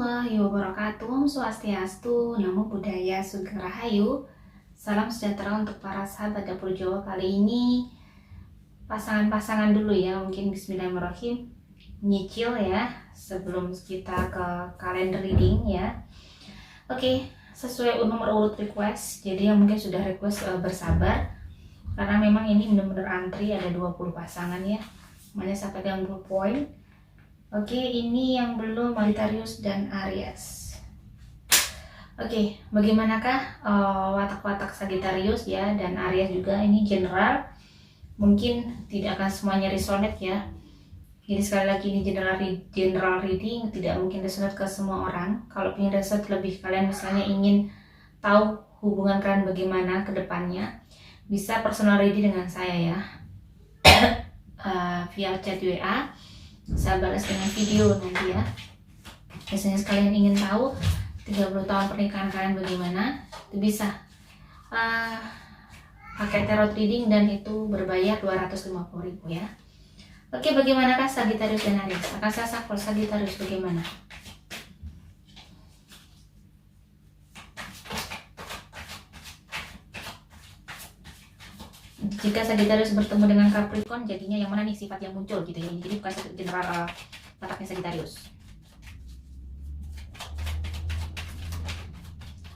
warahmatullahi wabarakatuh. Om Swastiastu, Namo Buddhaya, Sugeng Rahayu. Salam sejahtera untuk para sahabat dapur Jawa. Kali ini pasangan-pasangan dulu ya, mungkin bismillahirrahmanirrahim, nyicil ya sebelum kita ke kalender reading ya. Oke, sesuai nomor urut request. Jadi yang mungkin sudah request bersabar, karena memang ini benar-benar antri, ada 20 pasangan ya, makanya sampai dengan 20 poin. Oke, ini yang belum Sagittarius dan Aries. Oke, bagaimanakah watak-watak Sagittarius ya dan Aries juga? Ini general, mungkin tidak akan semuanya resonate ya. Jadi sekali lagi ini general reading, tidak mungkin resonate ke semua orang. Kalau ingin resonate lebih, kalian misalnya ingin tahu hubungan kalian bagaimana ke depannya, bisa personal reading dengan saya ya. Via chat WA. Saya balas dengan video nanti ya. Biasanya sekalian ingin tahu 30 tahun pernikahan kalian bagaimana, itu bisa pakai tarot reading dan itu berbayar 250.000 ya. Oke, bagaimanakah Sagittarius dan Aries? Akan saya shuffle Sagittarius bagaimana? Jika Sagittarius bertemu dengan Capricorn, jadinya yang mana nih sifat yang muncul gitu ya. Jadi bukan general wataknya Sagittarius.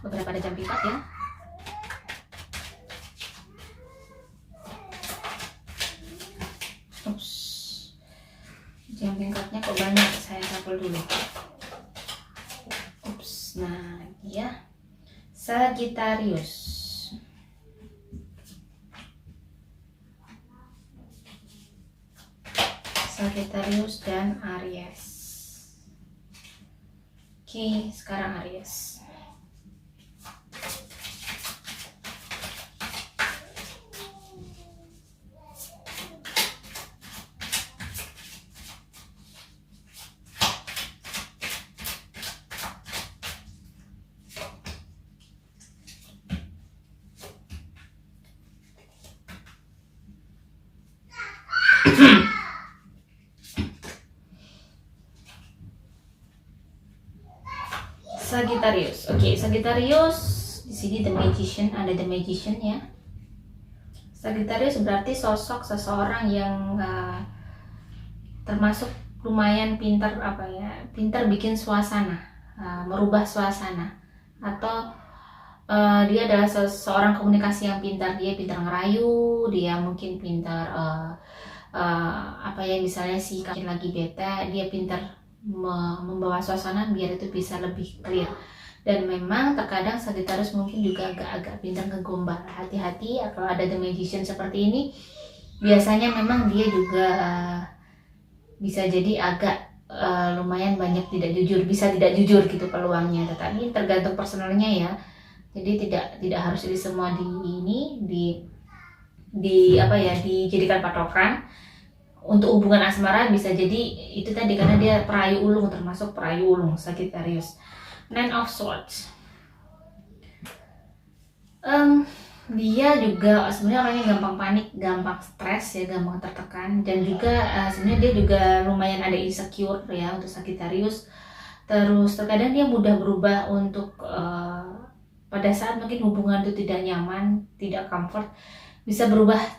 Beberapa ada jam pipat ya. Ups, jam pimpatnya kok banyak, saya shuffle dulu. Ups, nah ya, Sagittarius. Sagittarius dan Aries. Oke, sekarang Aries. Sagittarius. Oke, Sagittarius di sini The Magician, ada The Magician ya. Sagittarius berarti sosok seseorang yang termasuk lumayan pintar pintar bikin suasana, merubah suasana, atau dia adalah seseorang komunikasi yang pintar. Dia pintar ngerayu, dia mungkin pintar misalnya si kalian lagi bete, dia pintar membawa suasana biar itu bisa lebih clear. Dan memang terkadang Sagittarius mungkin juga agak-agak pintar ngegombal. Hati-hati kalau ada The Magician seperti ini, biasanya memang dia juga bisa jadi agak lumayan banyak tidak jujur, bisa tidak jujur gitu peluangnya. Tetapi tergantung personalnya ya. Jadi tidak harus ini semua dijadikan patokan. Untuk hubungan asmara bisa jadi itu tadi, karena dia perayu ulung, termasuk perayu ulung Sagittarius. Nine of Swords. Dia juga sebenarnya orangnya gampang panik, gampang stres ya, gampang tertekan, dan juga sebenarnya dia juga lumayan ada insecure ya untuk Sagittarius. Terus terkadang dia mudah berubah untuk pada saat mungkin hubungan itu tidak nyaman, tidak comfort, bisa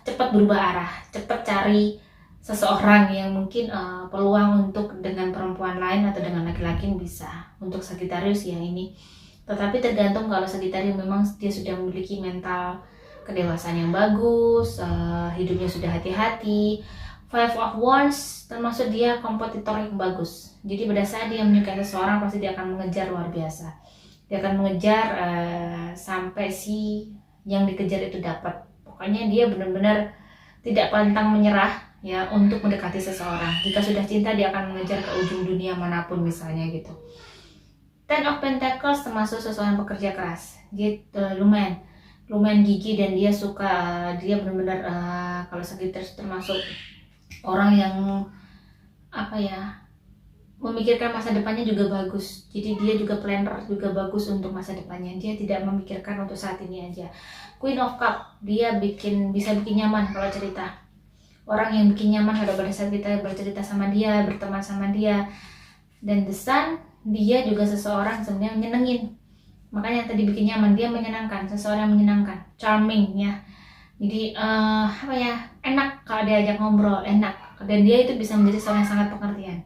cepat berubah arah, cepat cari seseorang yang mungkin peluang untuk dengan perempuan lain atau dengan laki-laki bisa untuk Sagittarius ya ini. Tetapi tergantung, kalau Sagittarius memang dia sudah memiliki mental kedewasaan yang bagus, hidupnya sudah hati-hati. Five of Wands termasuk dia kompetitor yang bagus. Jadi pada saat dia menyukai seseorang, pasti dia akan mengejar luar biasa. Dia akan mengejar sampai si yang dikejar itu dapat. Pokoknya dia benar-benar tidak pantang menyerah ya untuk mendekati seseorang. Jika sudah cinta, dia akan mengejar ke ujung dunia manapun misalnya gitu. Ten of Pentacles termasuk seseorang pekerja keras. Dia lumayan gigih, dan dia suka, dia benar-benar kalau Sagittarius termasuk orang yang memikirkan masa depannya juga bagus. Jadi dia juga planner juga bagus untuk masa depannya. Dia tidak memikirkan untuk saat ini aja. Queen of Cup, dia bisa bikin nyaman kalau cerita. Orang yang bikin nyaman pada saat kita bercerita sama dia, berteman sama dia. Dan The Sun, dia juga seseorang sebenarnya nyenengin. Makanya yang tadi bikin nyaman, dia menyenangkan, seseorang yang menyenangkan, charming ya. Jadi apa ya, enak kalau diajak ngobrol, enak. Dan dia itu bisa menjadi seorang yang sangat pengertian.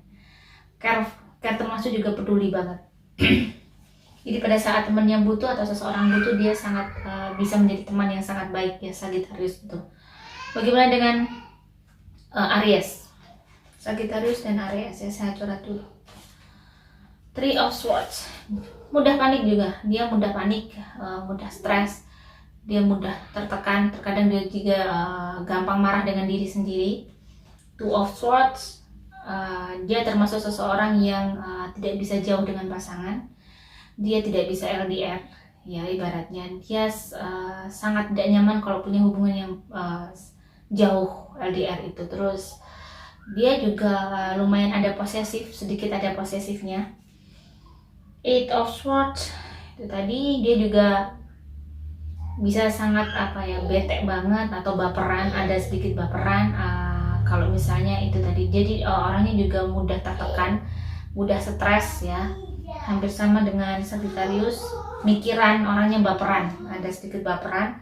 Care termasuk juga peduli banget. Jadi pada saat temannya butuh atau seseorang butuh, dia sangat bisa menjadi teman yang sangat baik ya, Sagittarius itu. Bagaimana dengan Aries? Sagittarius dan Aries ya, saya coret dulu. Three of Swords, mudah panik juga, dia mudah panik, mudah stres, dia mudah tertekan, terkadang dia juga gampang marah dengan diri sendiri. Two of Swords, dia termasuk seseorang yang tidak bisa jauh dengan pasangan, dia tidak bisa LDR ya, ibaratnya dia sangat tidak nyaman kalau punya hubungan yang jauh LDR itu. Terus dia juga lumayan ada posesif, sedikit ada posesifnya. Eight of Swords itu tadi, dia juga bisa sangat apa ya, bete banget atau baperan, ada sedikit baperan kalau misalnya itu tadi. Jadi orangnya juga mudah tertekan, mudah stres ya, hampir sama dengan Sagittarius. Mikiran, orangnya baperan, ada sedikit baperan.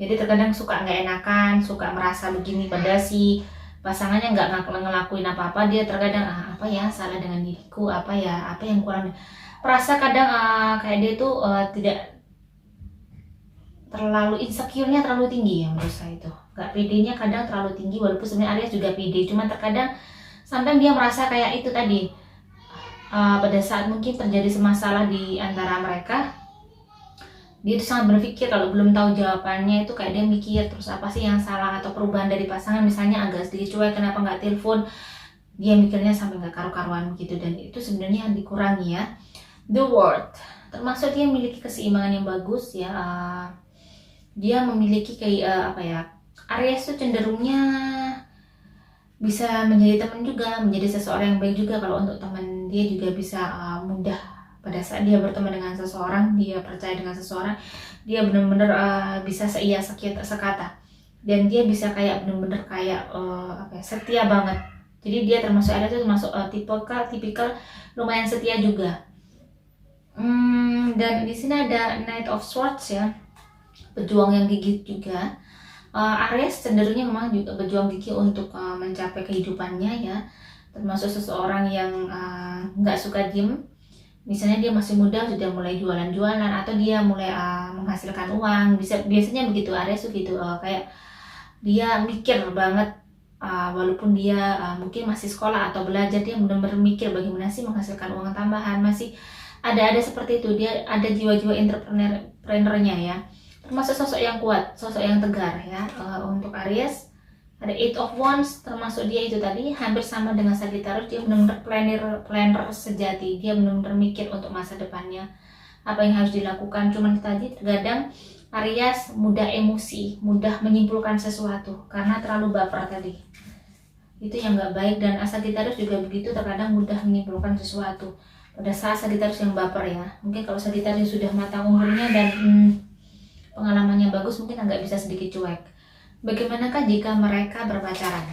Jadi terkadang suka nggak enakan, suka merasa begini pada si pasangannya nggak ngelakuin apa-apa, dia terkadang apa ya salah dengan diriku, apa yang kurang, merasa kadang kayak dia tuh tidak terlalu, insecure-nya terlalu tinggi ya menurut saya itu. Gak pedenya kadang terlalu tinggi, walaupun sebenarnya Aries juga pede, cuman terkadang sampai dia merasa kayak itu tadi. Pada saat mungkin terjadi masalah di antara mereka, dia itu sangat berpikir, kalau belum tahu jawabannya itu kayak dia mikir terus apa sih yang salah atau perubahan dari pasangan, misalnya agak sedikit cuek, kenapa nggak telepon, dia mikirnya sampai nggak karu-karuan gitu. Dan itu sebenarnya dikurangi ya. The World, termasuk dia memiliki keseimbangan yang bagus ya. Dia memiliki kayak apa ya, Aries itu cenderungnya bisa menjadi teman juga, menjadi seseorang yang baik juga. Kalau untuk teman, dia juga bisa mudah pada saat dia berteman dengan seseorang, dia percaya dengan seseorang, dia benar-benar bisa seia sekata, dan dia bisa kayak benar-benar kayak apa ya, setia banget. Jadi dia termasuk Aries itu termasuk tipikal lumayan setia juga. Dan di sini ada Knight of Swords ya, pejuang yang gigih juga. Aries cenderungnya memang juga berjuang gigih untuk mencapai kehidupannya ya, termasuk seseorang yang nggak suka diem. Misalnya dia masih muda sudah mulai jualan-jualan, atau dia mulai menghasilkan uang, biasanya begitu Aries tuh gitu, kayak dia mikir banget, walaupun dia mungkin masih sekolah atau belajar, dia benar-benar mikir bagaimana sih menghasilkan uang tambahan, masih ada seperti itu. Dia ada jiwa-jiwa entrepreneurnya ya, termasuk sosok yang kuat, sosok yang tegar ya. Untuk Aries ada Eight of Wands, termasuk dia itu tadi hampir sama dengan Sagittarius, dia benar-benar planner sejati, dia benar-benar mikir untuk masa depannya apa yang harus dilakukan. Cuman tadi terkadang Aries mudah emosi, mudah menyimpulkan sesuatu karena terlalu baper tadi, itu yang nggak baik. Dan Sagittarius juga begitu, terkadang mudah menyimpulkan sesuatu pada saat Sagittarius yang baper ya. Mungkin kalau Sagittarius sudah matang umurnya dan pengalamannya bagus, mungkin agak bisa sedikit cuek. Bagaimanakah jika mereka berpacaran?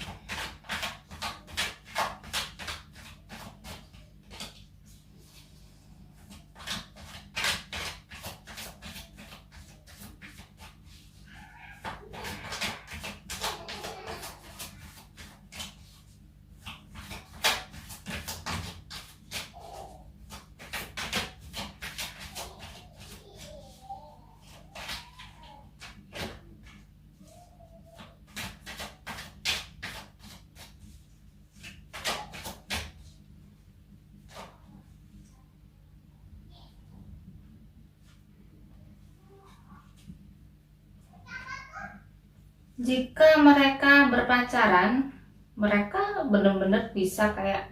Jika mereka berpacaran, mereka benar-benar bisa kayak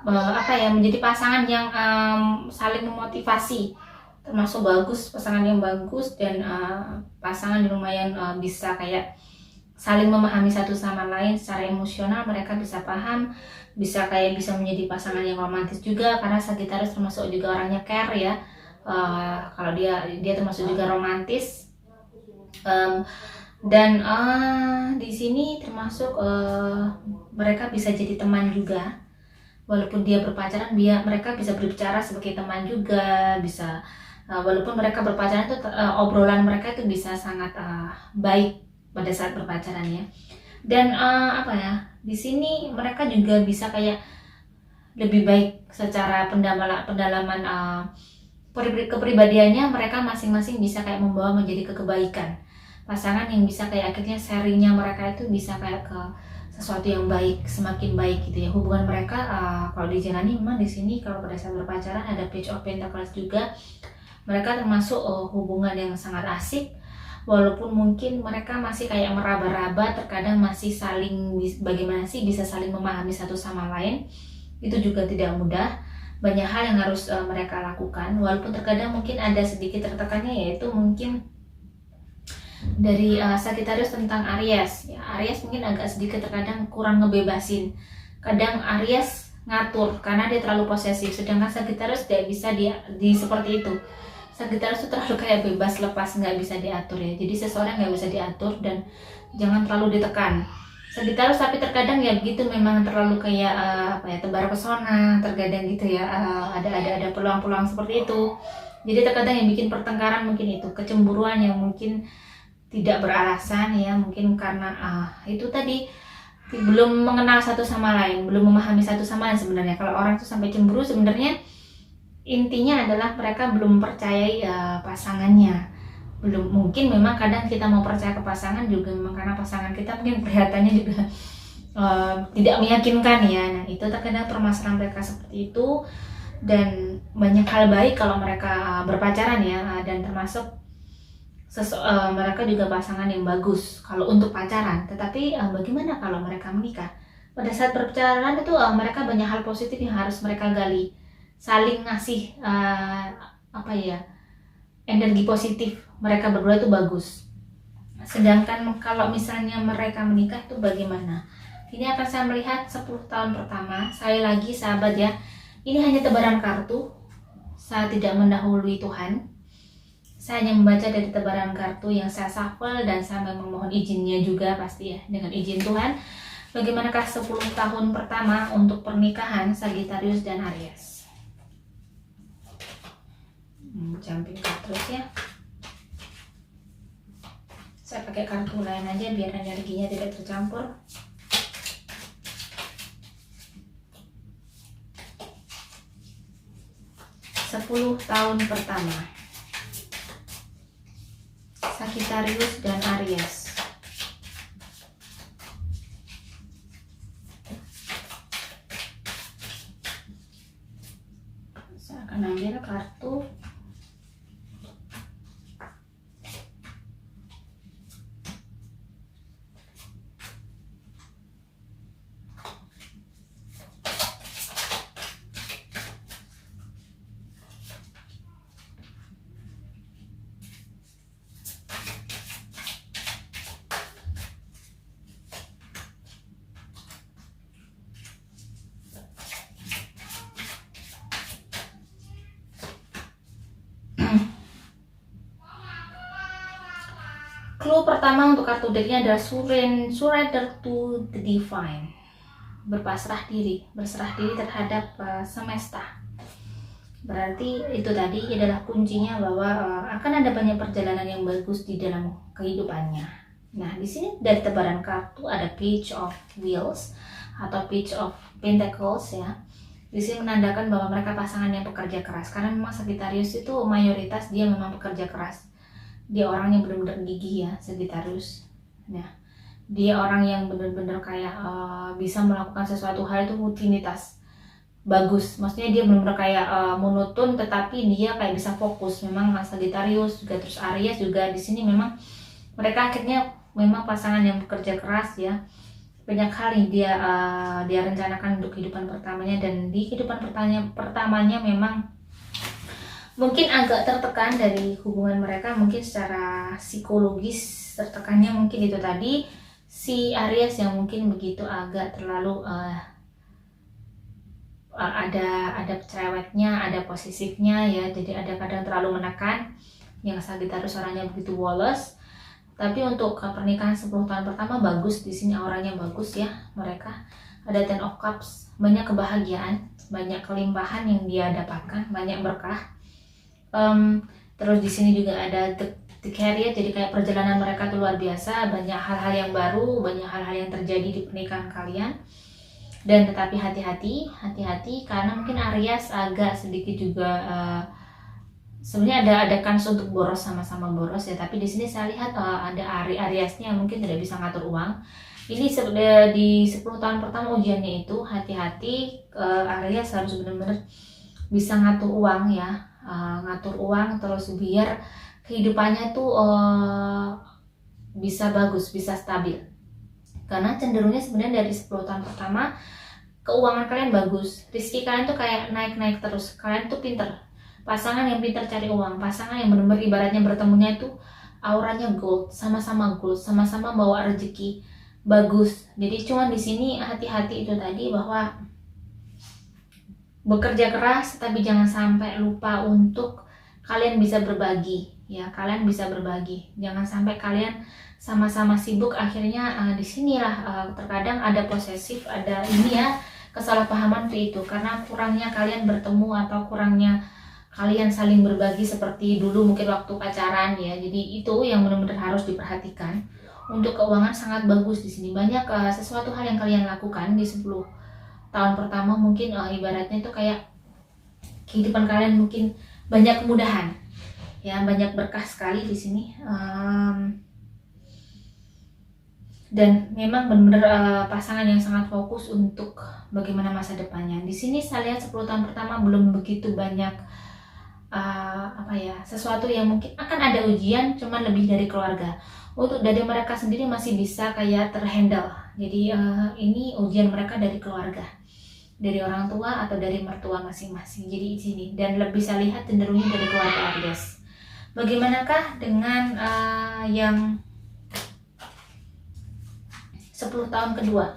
apa ya, menjadi pasangan yang saling memotivasi, termasuk bagus, pasangan yang bagus, dan pasangan yang lumayan bisa kayak saling memahami satu sama lain secara emosional. Mereka bisa paham, bisa kayak bisa menjadi pasangan yang romantis juga, karena Sagittarius termasuk juga orangnya care ya. Kalau dia termasuk juga romantis. Dan di sini termasuk mereka bisa jadi teman juga, walaupun dia berpacaran mereka bisa berbicara sebagai teman juga, bisa walaupun mereka berpacaran itu obrolan mereka itu bisa sangat baik pada saat berpacaran ya. Dan apa ya, di sini mereka juga bisa kayak lebih baik secara pendalaman kepribadiannya, mereka masing-masing bisa kayak membawa menjadi kebaikan pasangan yang bisa kayak akhirnya sharingnya mereka itu bisa kayak ke sesuatu yang baik, semakin baik gitu ya hubungan mereka. Kalau dijalani memang di sini kalau pada saat berpacaran ada Page of Pentacles juga, mereka termasuk hubungan yang sangat asik, walaupun mungkin mereka masih kayak meraba-raba, terkadang masih saling bagaimana sih bisa saling memahami satu sama lain, itu juga tidak mudah. Banyak hal yang harus mereka lakukan, walaupun terkadang mungkin ada sedikit tertekannya, yaitu mungkin dari Sagittarius tentang Aries ya. Aries mungkin agak sedikit terkadang kurang ngebebasin, kadang Aries ngatur karena dia terlalu posesif, sedangkan Sagittarius tidak bisa di seperti itu. Sagittarius itu terlalu kayak bebas lepas, nggak bisa diatur ya, jadi seseorang nggak bisa diatur dan jangan terlalu ditekan. Sagittarius tapi terkadang ya begitu, memang terlalu kayak apa ya, tebar pesona terkadang gitu ya, ada peluang-peluang seperti itu. Jadi terkadang yang bikin pertengkaran mungkin itu kecemburuan yang mungkin tidak beralasan ya, mungkin karena itu tadi belum mengenal satu sama lain, belum memahami satu sama lain. Sebenarnya kalau orang itu sampai cemburu, sebenarnya intinya adalah mereka belum percayai pasangannya. Belum, mungkin memang kadang kita mau percaya ke pasangan juga memang karena pasangan kita mungkin kelihatannya juga tidak meyakinkan ya. Nah itu terkadang permasalahan mereka seperti itu, dan banyak hal baik kalau mereka berpacaran ya, dan termasuk mereka juga pasangan yang bagus kalau untuk pacaran. Tetapi bagaimana kalau mereka menikah? Pada saat berpacaran itu mereka banyak hal positif yang harus mereka gali, saling ngasih apa ya, energi positif. Mereka berdua itu bagus. Sedangkan kalau misalnya mereka menikah itu bagaimana? Ini akan saya melihat 10 tahun pertama. Saya lagi sahabat ya, ini hanya tebaran kartu, saya tidak mendahului Tuhan. Saya hanya membaca dari tebaran kartu yang saya shuffle, dan saya memohon izinnya juga pasti ya, dengan izin Tuhan. Bagaimanakah 10 tahun pertama untuk pernikahan Sagittarius dan Aries? Jumping card terus ya. Saya pakai kartu lain aja biar energinya tidak tercampur. Sepuluh tahun pertama Sagittarius dan Aries. Saya akan ambil kartu clue pertama untuk kartu decknya adalah surrender to the divine. Berserah diri terhadap semesta. Berarti itu tadi adalah kuncinya bahwa akan ada banyak perjalanan yang bagus di dalam kehidupannya. Nah, di sini dari tebaran kartu ada Page of Wheels atau Page of Pentacles ya. Di sini menandakan bahwa mereka pasangan yang pekerja keras, karena memang Sagittarius itu mayoritas dia memang pekerja keras. Dia orang yang benar-benar gigih ya, Sagittarius. Nah, dia orang yang benar-benar kayak bisa melakukan sesuatu hal itu rutinitas bagus. Maksudnya dia benar-benar kayak monoton, tetapi dia kayak bisa fokus. Memang Sagittarius juga, terus Aries juga di sini memang mereka akhirnya memang pasangan yang bekerja keras ya. Banyak hal yang dia rencanakan untuk kehidupan pertamanya, dan di kehidupan pertamanya memang mungkin agak tertekan dari hubungan mereka, mungkin secara psikologis tertekannya mungkin itu tadi, si Aries yang mungkin begitu agak terlalu ada cerewetnya, ada posesifnya ya, jadi ada kadang terlalu menekan. Yang Sagittarius orangnya begitu woles. Tapi untuk pernikahan 10 tahun pertama bagus, di sini auranya bagus ya mereka. ada Ten of Cups, banyak kebahagiaan, banyak kelimpahan yang dia dapatkan, banyak berkah. Terus di sini juga ada the Chariot, jadi kayak perjalanan mereka tuh luar biasa, banyak hal-hal yang baru, banyak hal-hal yang terjadi di pernikahan kalian. Dan tetapi hati-hati karena mungkin Aries agak sedikit juga sebenarnya ada kans untuk boros, sama-sama boros ya, tapi di sini saya lihat ada Ariesnya yang mungkin tidak bisa ngatur uang. Ini di 10 tahun pertama ujiannya itu hati-hati, Aries harus benar-benar bisa ngatur uang ya, ngatur uang terus biar kehidupannya tuh bisa bagus, bisa stabil. Karena cenderungnya sebenarnya dari 10 tahun pertama keuangan kalian bagus, rezeki kalian tuh kayak naik-naik terus, kalian tuh pinter, pasangan yang pinter cari uang, pasangan yang benar-benar ibaratnya bertemunya itu auranya gold, sama-sama bawa rezeki bagus. Jadi cuman di sini hati-hati itu tadi, bahwa bekerja keras tapi jangan sampai lupa untuk kalian bisa berbagi ya, kalian bisa berbagi, jangan sampai kalian sama-sama sibuk akhirnya di sinilah terkadang ada posesif, ada ini ya, kesalahpahaman itu karena kurangnya kalian bertemu atau kurangnya kalian saling berbagi seperti dulu mungkin waktu pacaran ya. Jadi itu yang benar-benar harus diperhatikan. Untuk keuangan sangat bagus di sini, banyak sesuatu hal yang kalian lakukan di 10 tahun pertama, mungkin ibaratnya itu kayak kehidupan kalian mungkin banyak kemudahan ya, banyak berkah sekali di sini. Dan memang benar-benar pasangan yang sangat fokus untuk bagaimana masa depannya. Di sini saya lihat 10 tahun pertama belum begitu banyak sesuatu yang mungkin akan ada ujian, cuman lebih dari keluarga. Untuk dari mereka sendiri masih bisa kayak terhandle. Jadi ini ujian mereka dari keluarga, dari orang tua atau dari mertua masing-masing. Jadi di sini dan lebih saya lihat cenderungnya dari keluarga Aries. Bagaimanakah dengan yang 10 tahun kedua?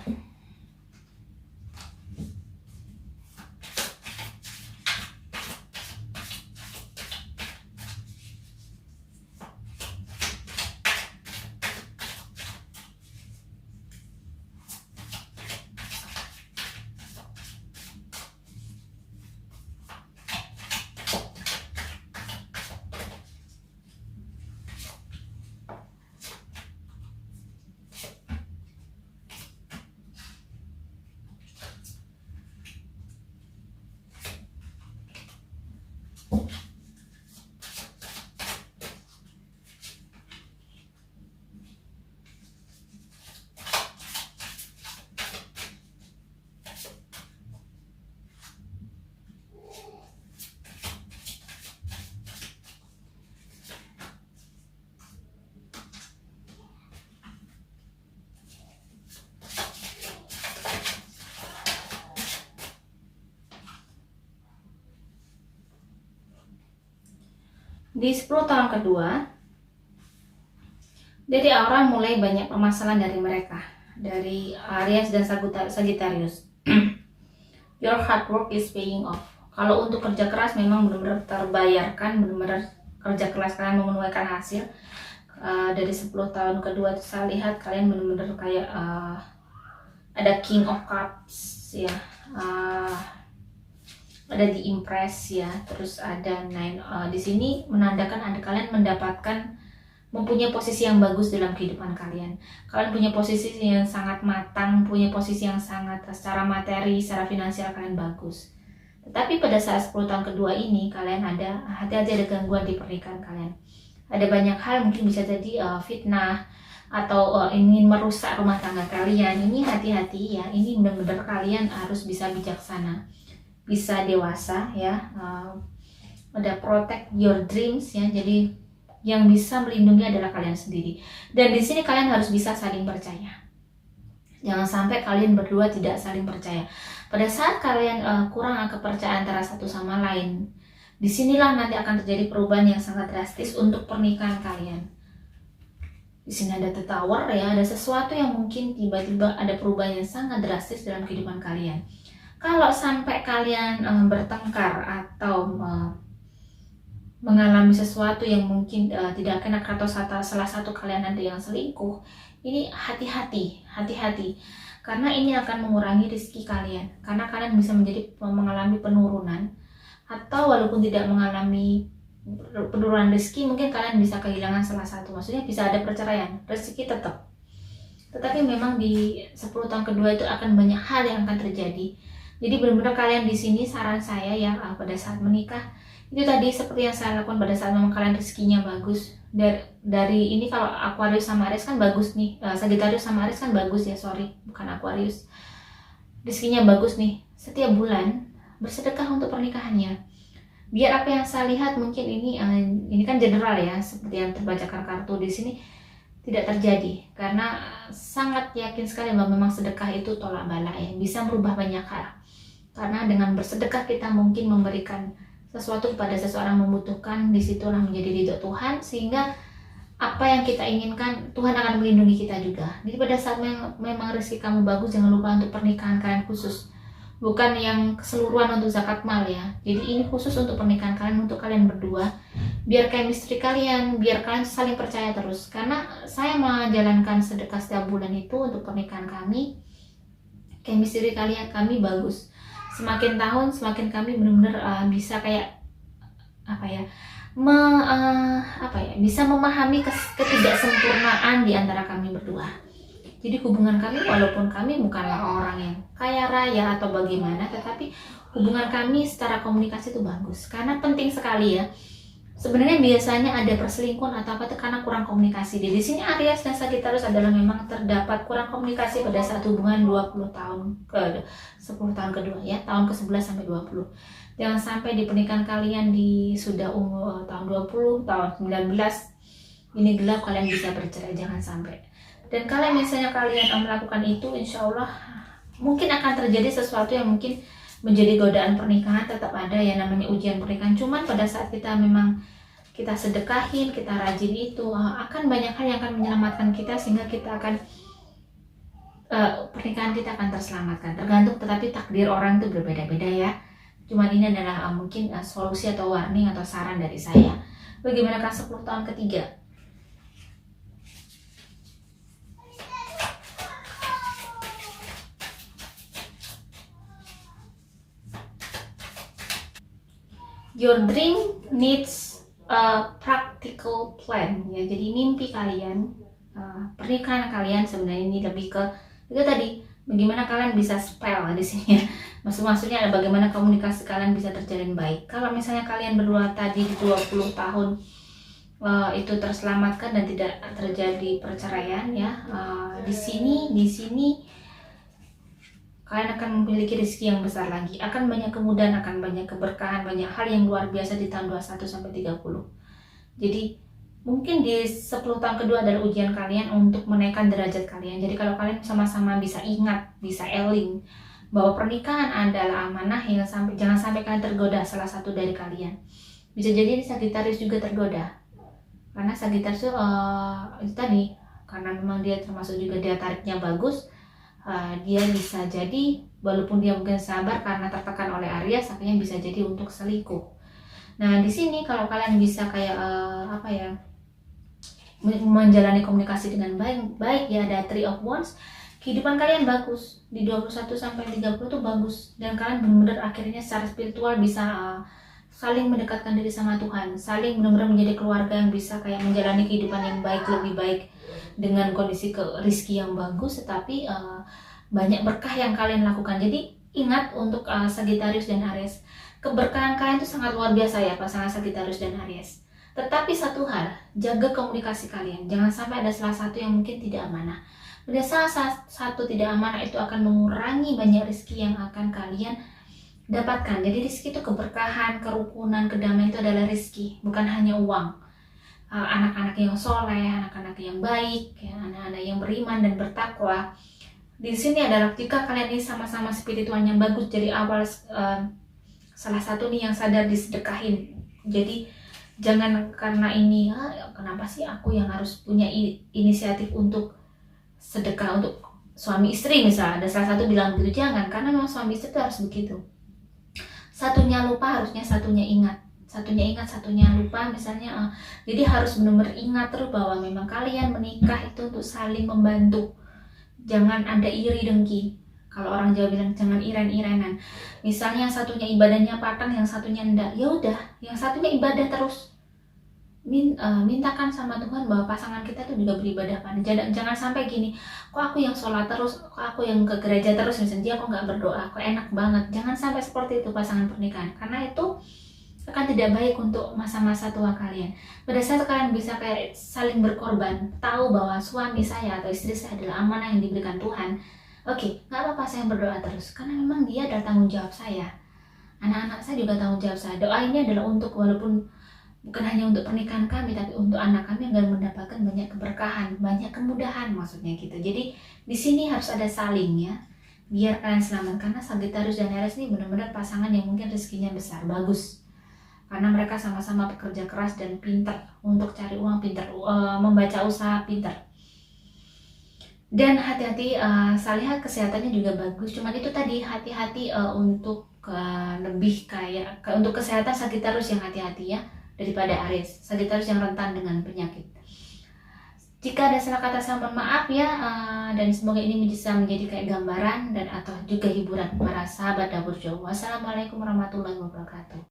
Di 10 tahun kedua, dari aura mulai banyak permasalahan dari mereka, dari Aries dan Sagittarius. Your hard work is paying off. Kalau untuk kerja keras memang benar-benar terbayarkan, benar-benar kerja keras kalian menuaikan hasil. Dari 10 tahun kedua itu saya lihat kalian benar-benar kayak ada King of Cups ya, ada di Impress ya, terus ada Nine. Di sini menandakan ada kalian mempunyai posisi yang bagus dalam kehidupan kalian. Kalian punya posisi yang sangat matang, punya posisi yang sangat secara materi, secara finansial kalian bagus. Tetapi pada saat 10 tahun kedua ini kalian ada hati-hati, ada gangguan di pernikahan kalian. Ada banyak hal, mungkin bisa jadi fitnah atau ingin merusak rumah tangga kalian. Ini hati-hati ya, ini benar-benar kalian harus bisa bijaksana, bisa dewasa ya, ada protect your dreams ya. Jadi yang bisa melindungi adalah kalian sendiri. Dan di sini kalian harus bisa saling percaya. Jangan sampai kalian berdua tidak saling percaya. Pada saat kalian kurang kepercayaan antara satu sama lain, disinilah nanti akan terjadi perubahan yang sangat drastis untuk pernikahan kalian. Di sini ada The Tower ya, ada sesuatu yang mungkin tiba-tiba ada perubahan yang sangat drastis dalam kehidupan kalian. Kalau sampai kalian bertengkar atau mengalami sesuatu yang mungkin tidak kena, atau salah satu kalian ada yang selingkuh, ini hati-hati karena ini akan mengurangi rezeki kalian, karena kalian bisa mengalami penurunan, atau walaupun tidak mengalami penurunan rezeki, mungkin kalian bisa kehilangan salah satu, maksudnya bisa ada perceraian, rezeki tetap. Tetapi memang di 10 tahun kedua itu akan banyak hal yang akan terjadi. Jadi benar-benar kalian di sini, saran saya ya, pada saat menikah itu tadi seperti yang saya lakukan pada saat memang kalian rezekinya bagus. Dari ini, kalau Aquarius sama Aries kan bagus nih, Sagittarius sama Aries kan bagus ya, sorry bukan Aquarius, rezekinya bagus nih. Setiap bulan bersedekah untuk pernikahannya, biar apa yang saya lihat, mungkin ini kan general ya, seperti yang terbaca kartu di sini, tidak terjadi, karena sangat yakin sekali bahwa memang sedekah itu tolak bala ya, bisa merubah banyak hal. Karena dengan bersedekah kita mungkin memberikan sesuatu kepada seseorang membutuhkan, disitulah menjadi ridho Tuhan, sehingga apa yang kita inginkan Tuhan akan melindungi kita juga. Jadi pada saat memang rezeki kamu bagus, jangan lupa untuk pernikahan kalian khusus, bukan yang keseluruhan untuk zakat mal ya. Jadi ini khusus untuk pernikahan kalian, untuk kalian berdua, biar chemistry kalian, biar kalian saling percaya terus. Karena saya menjalankan sedekah setiap bulan itu untuk pernikahan kami, chemistry kami bagus. Semakin tahun semakin kami benar-benar bisa kayak bisa memahami ketidaksempurnaan di antara kami berdua. Jadi hubungan kami, walaupun kami bukanlah orang yang kaya raya atau bagaimana, tetapi hubungan kami secara komunikasi itu bagus. Karena penting sekali ya. Sebenarnya biasanya ada perselingkuhan atau apa itu karena kurang komunikasi. Di sini Aries dan Sagittarius adalah memang terdapat kurang komunikasi pada saat hubungan 10 tahun kedua ya, tahun ke-11 sampai 20. Jangan sampai di pernikahan kalian sudah umur tahun 20, tahun 19 ini gelap, kalian bisa bercerai, jangan sampai. Dan kalau misalnya kalian melakukan itu, insya Allah mungkin akan terjadi sesuatu yang mungkin menjadi godaan pernikahan. Tetap ada ya namanya ujian pernikahan, cuman pada saat kita memang kita sedekahin, kita rajin itu, akan banyak hal yang akan menyelamatkan kita, sehingga kita akan pernikahan kita akan terselamatkan. Tergantung, tetapi takdir orang itu berbeda-beda ya. Cuman ini adalah mungkin solusi atau warning atau saran dari saya. Bagaimana 10 tahun ketiga? Your dream needs a practical plan ya. Jadi mimpi kalian, pernikahan kalian sebenarnya ini lebih ke itu tadi, bagaimana kalian bisa spell di sini ya. Maksudnya ada bagaimana komunikasi kalian bisa terjalin baik. Kalau misalnya kalian berdua tadi di 20 tahun itu terselamatkan dan tidak terjadi perceraian ya, di sini kalian akan memiliki rezeki yang besar lagi, akan banyak kemudahan, akan banyak keberkahan, banyak hal yang luar biasa di tahun 21 sampai 30. Jadi mungkin di 10 tahun kedua adalah ujian kalian untuk menaikkan derajat kalian. Jadi kalau kalian sama-sama bisa ingat, bisa eling bahwa pernikahan adalah amanah, yang jangan sampai kalian tergoda salah satu dari kalian. Bisa jadi Sagittarius juga tergoda, karena Sagittarius itu tadi, karena memang dia termasuk juga dia tariknya bagus. Dia bisa jadi walaupun dia mungkin sabar karena tertekan oleh Aries, akhirnya bisa jadi untuk selingkuh. Nah di sini kalau kalian bisa kayak menjalani komunikasi dengan baik ya, ada 3 of Wands, kehidupan kalian bagus di 21 sampai 30 tuh bagus, dan kalian benar-benar akhirnya secara spiritual bisa saling mendekatkan diri sama Tuhan, saling benar-benar menjadi keluarga yang bisa kayak menjalani kehidupan yang baik, lebih baik dengan kondisi rezeki yang bagus, tetapi banyak berkah yang kalian lakukan. Jadi ingat untuk Sagittarius dan Aries, keberkahan kalian itu sangat luar biasa ya pasangan Sagittarius dan Aries. Tetapi satu hal, jaga komunikasi kalian, jangan sampai ada salah satu yang mungkin tidak amanah. Pada salah satu tidak amanah itu akan mengurangi banyak rezeki yang akan kalian dapatkan. Jadi rezeki itu keberkahan, kerukunan, kedamaian itu adalah rezeki, bukan hanya uang. Anak-anak yang soleh, anak-anak yang baik, ya, anak-anak yang beriman dan bertakwa. Di sini adalah jika kalian ini sama-sama spiritualnya bagus dari awal, salah satu nih yang sadar disedekahin. Jadi jangan karena ini kenapa sih aku yang harus punya inisiatif untuk sedekah untuk suami istri misalnya, ada salah satu bilang begitu, jangan, karena memang suami istri itu harus begitu. Satunya lupa harusnya satunya ingat. satunya ingat satunya lupa misalnya. Jadi harus benar-benar ingat terus bahwa memang kalian menikah itu untuk saling membantu, jangan ada iri dengki. Kalau orang Jawa bilang jangan iren-irenan. Misalnya yang satunya ibadahnya patang, yang satunya enggak, ya udah yang satunya ibadah terus. Mintakan sama Tuhan bahwa pasangan kita tuh juga beribadah pada. Jangan sampai gini, kok aku yang sholat terus, kok aku yang ke gereja terus, misalnya dia kok nggak berdoa, kok enak banget. Jangan sampai seperti itu pasangan pernikahan, karena itu akan tidak baik untuk masa-masa tua kalian. Pada saat kalian bisa kayak saling berkorban, tahu bahwa suami saya atau istri saya adalah amanah yang diberikan Tuhan, oke, nggak apa-apa saya berdoa terus, karena memang dia adalah tanggung jawab saya. Anak-anak saya juga tanggung jawab saya. Doa ini adalah untuk, walaupun bukan hanya untuk pernikahan kami, tapi untuk anak kami agar mendapatkan banyak keberkahan, banyak kemudahan maksudnya gitu. Jadi di sini harus ada saling ya, biar kalian selamat. Karena Sagittarius dan Aries ini benar-benar pasangan yang mungkin rezekinya besar, bagus. Karena mereka sama-sama bekerja keras dan pintar untuk cari uang, pintar membaca usaha, pintar. Dan hati-hati, saya lihat kesehatannya juga bagus. Cuman itu tadi hati-hati untuk lebih kayak untuk kesehatan Sagittarius yang hati-hati ya, daripada Aries. Sagittarius yang rentan dengan penyakit. Jika ada salah kata saya mohon maaf ya, dan semoga ini bisa menjadi kayak gambaran dan atau juga hiburan para sahabat dapur Jawa. Wassalamualaikum warahmatullahi wabarakatuh.